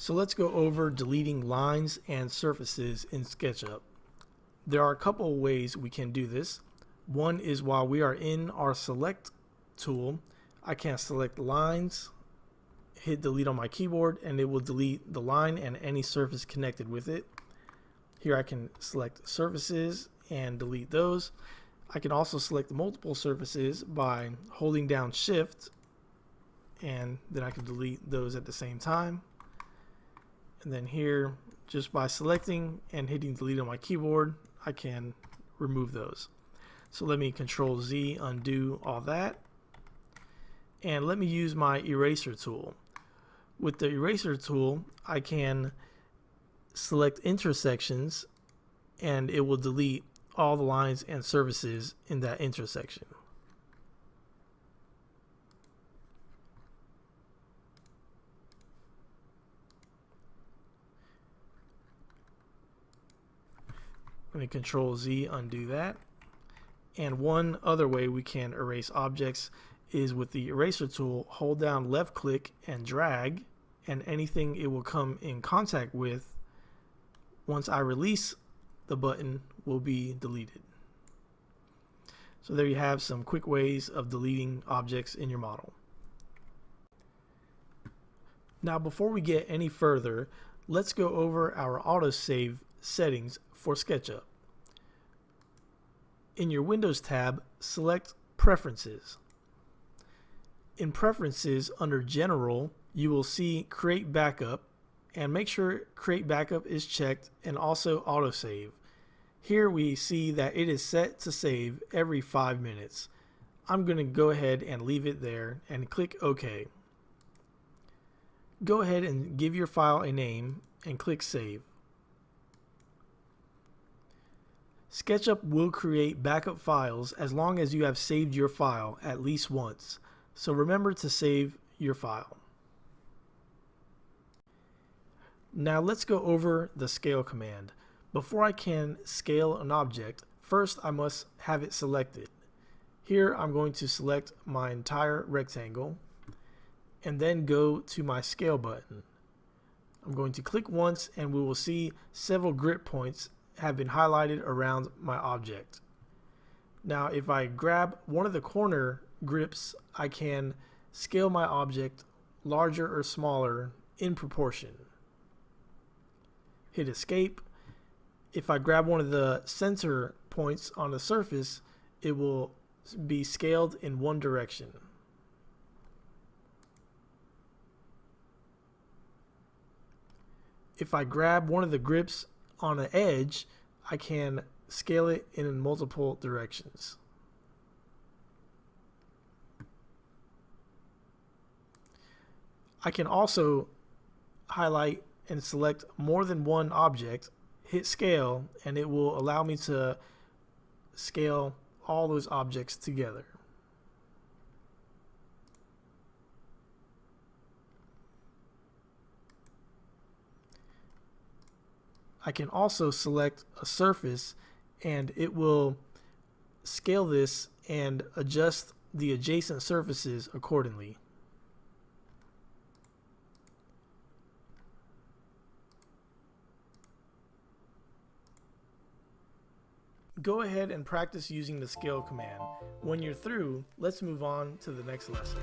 So let's go over deleting lines and surfaces in SketchUp. There are a couple of ways we can do this. One is while we are in our select tool, I can select lines, hit delete on my keyboard, and it will delete the line and any surface connected with it. Here I can select surfaces and delete those. I can also select multiple surfaces by holding down Shift, and then I can delete those at the same time. And then here, just by selecting and hitting delete on my keyboard, I can remove those. So let me Control Z, undo all that. And let me use my eraser tool. With the eraser tool, I can select intersections and it will delete all the lines and surfaces in that intersection. Let me Control Z, undo that. And one other way we can erase objects is with the eraser tool, hold down left click and drag, and anything it will come in contact with, once I release the button, will be deleted. So there you have some quick ways of deleting objects in your model. Now before we get any further, let's go over our autosave settings for SketchUp. In your Windows tab, select Preferences. In Preferences, under General, you will see Create Backup, and make sure Create Backup is checked, and also Autosave. Here we see that it is set to save every 5 minutes. I'm going to go ahead and leave it there and click OK. Go ahead and give your file a name and click Save. SketchUp will create backup files as long as you have saved your file at least once. So remember to save your file. Now let's go over the scale command. Before I can scale an object, first I must have it selected. Here I'm going to select my entire rectangle and then go to my scale button. I'm going to click once and we will see several grip points have been highlighted around my object. Now if I grab one of the corner grips, I can scale my object larger or smaller in proportion. Hit escape. If I grab one of the center points on the surface, it will be scaled in one direction. If I grab one of the grips on an edge, I can scale it in multiple directions. I can also highlight and select more than one object, hit scale, and it will allow me to scale all those objects together. I can also select a surface and it will scale this and adjust the adjacent surfaces accordingly. Go ahead and practice using the scale command. When you're through, let's move on to the next lesson.